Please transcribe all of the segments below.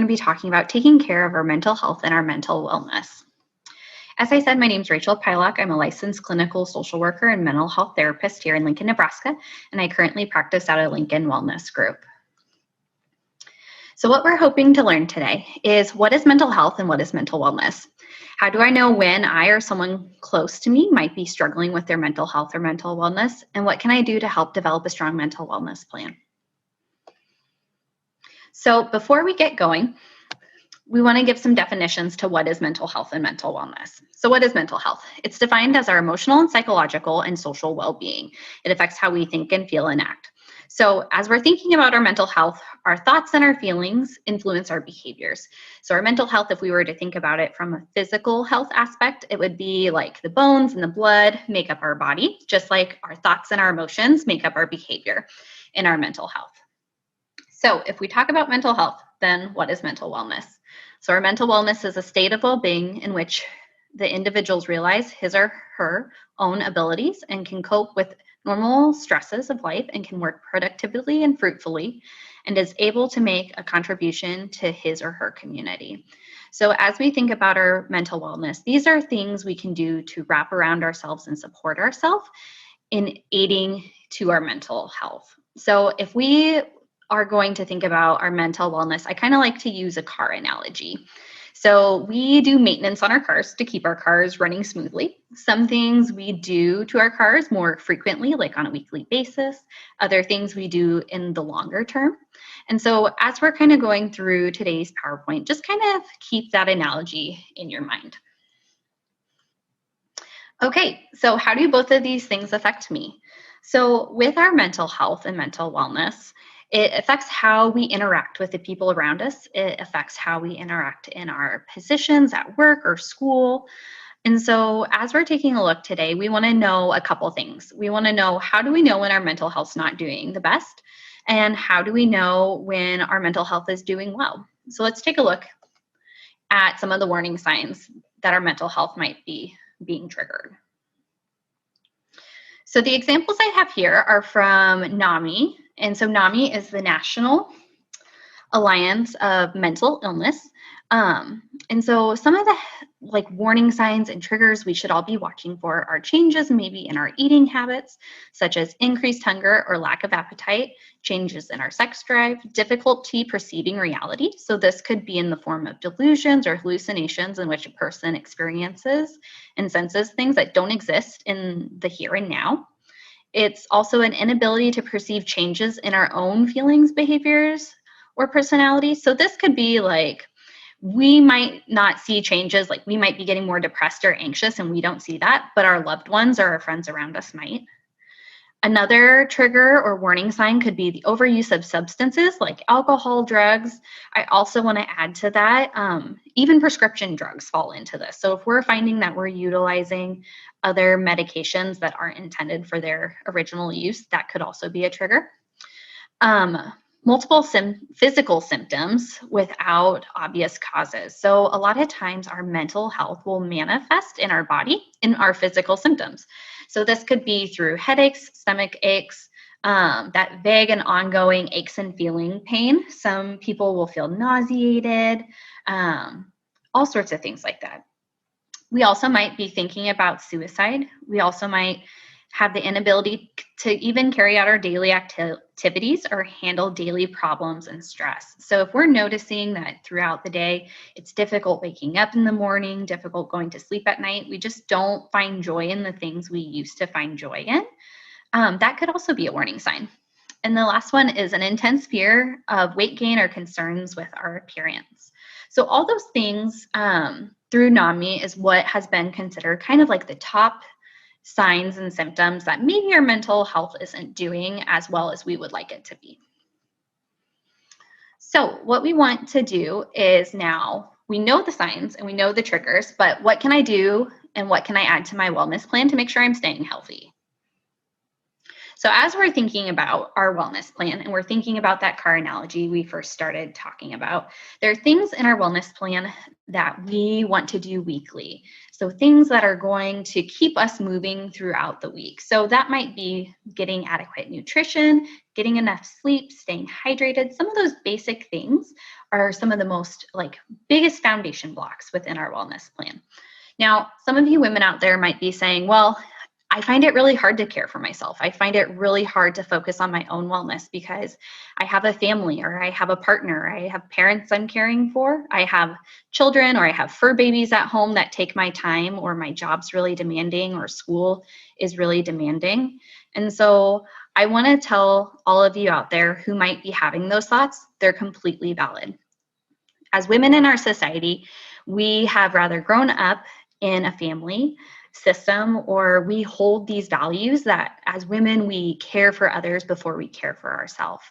to be talking about taking care of our mental health and our mental wellness. As I said, my name is Rachel Pylock. I'm a licensed clinical social worker and mental health therapist here in Lincoln, Nebraska, and I currently practice out of Lincoln Wellness Group. So what we're hoping to learn today is what is mental health and what is mental wellness? How do I know when I or someone close to me might be struggling with their mental health or mental wellness? And what can I do to help develop a strong mental wellness plan? So before we get going, we want to give some definitions to what is mental health and mental wellness. So what is mental health? It's defined as our emotional and psychological and social well-being. It affects how we think and feel and act. So as we're thinking about our mental health, our thoughts and our feelings influence our behaviors. So our mental health, if we were to think about it from a physical health aspect, it would be like the bones and the blood make up our body, just like our thoughts and our emotions make up our behavior in our mental health. So if we talk about mental health, then what is mental wellness? So our mental wellness is a state of well-being in which the individuals realize his or her own abilities and can cope with normal stresses of life and can work productively and fruitfully and is able to make a contribution to his or her community. So as we think about our mental wellness, these are things we can do to wrap around ourselves and support ourselves in aiding to our mental health. So if we are going to think about our mental wellness, I kind of like to use a car analogy. So we do maintenance on our cars to keep our cars running smoothly. Some things we do to our cars more frequently, like on a weekly basis. Other things we do in the longer term. And so as we're kind of going through today's PowerPoint, just kind of keep that analogy in your mind. Okay, so how do both of these things affect me? So with our mental health and mental wellness, it affects how we interact with the people around us. It affects how we interact in our positions at work or school. And so as we're taking a look today, we want to know a couple things. We want to know, how do we know when our mental health's not doing the best? And how do we know when our mental health is doing well? So let's take a look at some of the warning signs that our mental health might be being triggered. So the examples I have here are from NAMI. And so NAMI is the National Alliance of Mental Illness. And so some of the warning signs and triggers we should all be watching for are changes maybe in our eating habits, such as increased hunger or lack of appetite, changes in our sex drive, difficulty perceiving reality. So this could be in the form of delusions or hallucinations in which a person experiences and senses things that don't exist in the here and now. It's also an inability to perceive changes in our own feelings, behaviors, or personality. So this could be like, we might not see changes, like we might be getting more depressed or anxious and we don't see that, but our loved ones or our friends around us might. Another trigger or warning sign could be the overuse of substances like alcohol, drugs. I also want to add to that, even prescription drugs fall into this. So if we're finding that we're utilizing other medications that aren't intended for their original use, that could also be a trigger. Multiple physical symptoms without obvious causes. So a lot of times our mental health will manifest in our body in our physical symptoms. So this could be through headaches, stomach aches, that vague and ongoing aches and feeling pain. Some people will feel nauseated, all sorts of things like that. We also might be thinking about suicide. We also might have the inability to even carry out our daily activities or handle daily problems and stress. So if we're noticing that throughout the day, it's difficult waking up in the morning, difficult going to sleep at night, we just don't find joy in the things we used to find joy in, that could also be a warning sign. And the last one is an intense fear of weight gain or concerns with our appearance. So all those things through NAMI is what has been considered kind of like the top signs and symptoms that maybe our mental health isn't doing as well as we would like it to be. So what we want to do is, now we know the signs and we know the triggers, but what can I do and what can I add to my wellness plan to make sure I'm staying healthy? So as we're thinking about our wellness plan and we're thinking about that car analogy we first started talking about, there are things in our wellness plan that we want to do weekly. So things that are going to keep us moving throughout the week. So that might be getting adequate nutrition, getting enough sleep, staying hydrated. Some of those basic things are some of the most biggest foundation blocks within our wellness plan. Now, some of you women out there might be saying, well, I find it really hard to care for myself. I find it really hard to focus on my own wellness because I have a family or I have a partner, I have parents I'm caring for, I have children or I have fur babies at home that take my time, or my job's really demanding, or school is really demanding. And so I want to tell all of you out there who might be having those thoughts, they're completely valid. As women in our society, we have rather grown up in a family system, or we hold these values that as women, we care for others before we care for ourselves.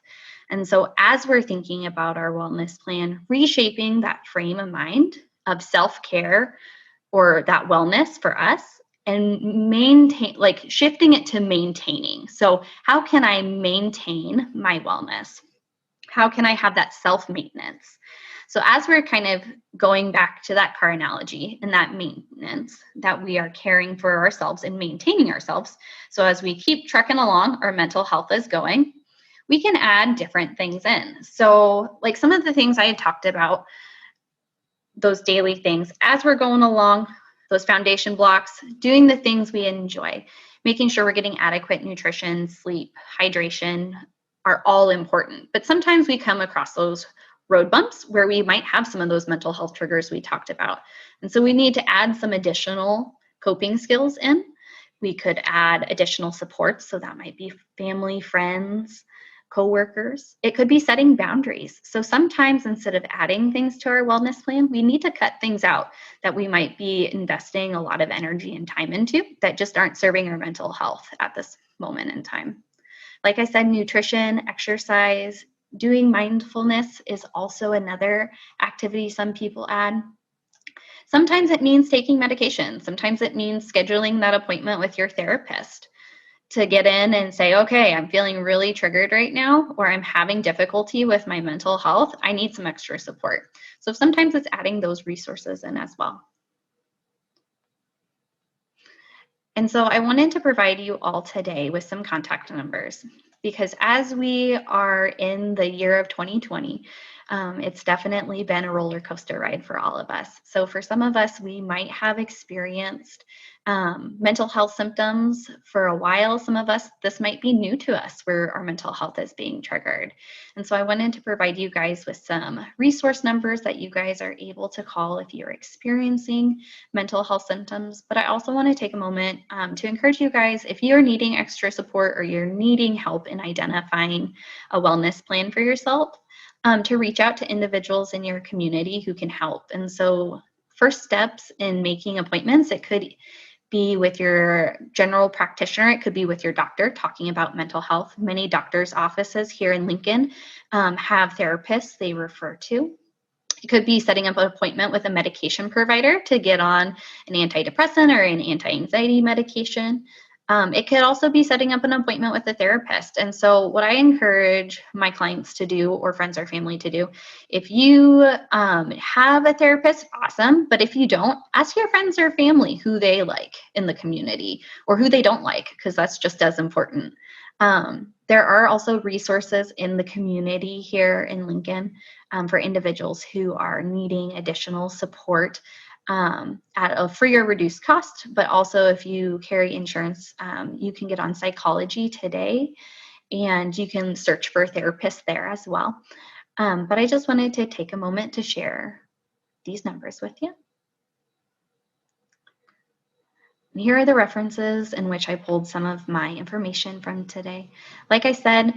And so as we're thinking about our wellness plan, reshaping that frame of mind of self-care or that wellness for us, and shifting it to maintaining. So how can I maintain my wellness? How can I have that self-maintenance? So as we're kind of going back to that car analogy and that maintenance that we are caring for ourselves and maintaining ourselves, so as we keep trucking along, our mental health is going, we can add different things in. So like some of the things I had talked about, those daily things, as we're going along, those foundation blocks, doing the things we enjoy, making sure we're getting adequate nutrition, sleep, hydration are all important. But sometimes we come across those road bumps where we might have some of those mental health triggers we talked about. And so we need to add some additional coping skills in. We could add additional supports. So that might be family, friends, coworkers. It could be setting boundaries. So sometimes instead of adding things to our wellness plan, we need to cut things out that we might be investing a lot of energy and time into that just aren't serving our mental health at this moment in time. Like I said, nutrition, exercise, doing mindfulness is also another activity some people add. Sometimes it means taking medication. Sometimes it means scheduling that appointment with your therapist to get in and say, okay, I'm feeling really triggered right now, or I'm having difficulty with my mental health. I need some extra support. So sometimes it's adding those resources in as well. And so I wanted to provide you all today with some contact numbers, because as we are in the year of 2020, it's definitely been a roller coaster ride for all of us. So for some of us, we might have experienced mental health symptoms for a while. Some of us, this might be new to us where our mental health is being triggered. And so I wanted to provide you guys with some resource numbers that you guys are able to call if you're experiencing mental health symptoms. But I also want to take a moment to encourage you guys, if you're needing extra support or you're needing help in identifying a wellness plan for yourself, to reach out to individuals in your community who can help. And so first steps in making appointments, it could be with your general practitioner. It could be with your doctor talking about mental health. Many doctors' offices here in Lincoln have therapists they refer to. It could be setting up an appointment with a medication provider to get on an antidepressant or an anti-anxiety medication. It could also be setting up an appointment with a therapist. And so what I encourage my clients to do, or friends or family to do, if you have a therapist, awesome. But if you don't, ask your friends or family who they like in the community or who they don't like, because that's just as important. There are also resources in the community here in Lincoln for individuals who are needing additional support at a free or reduced cost. But also if you carry insurance, you can get on Psychology Today and you can search for a therapist there as well. But I just wanted to take a moment to share these numbers with you. And here are the references in which I pulled some of my information from today. Like I said,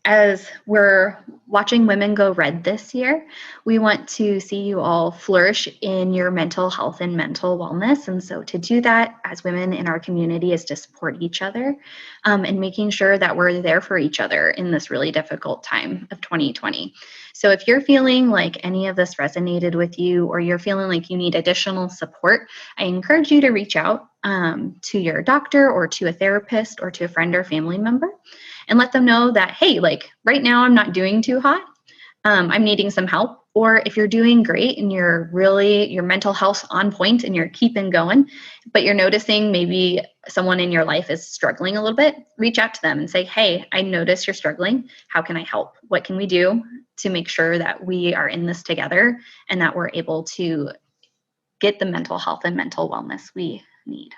as we're watching Women Go Red this year, we want to see you all flourish in your mental health and mental wellness. And so to do that as women in our community is to support each other and making sure that we're there for each other in this really difficult time of 2020. So if you're feeling like any of this resonated with you, or you're feeling like you need additional support, I encourage you to reach out. to your doctor or to a therapist or to a friend or family member, and let them know that, hey, like right now I'm not doing too hot. I'm needing some help. Or if you're doing great and you're really, your mental health on point and you're keeping going, but you're noticing maybe someone in your life is struggling a little bit, reach out to them and say, hey, I notice you're struggling. How can I help? What can we do to make sure that we are in this together and that we're able to get the mental health and mental wellness we need?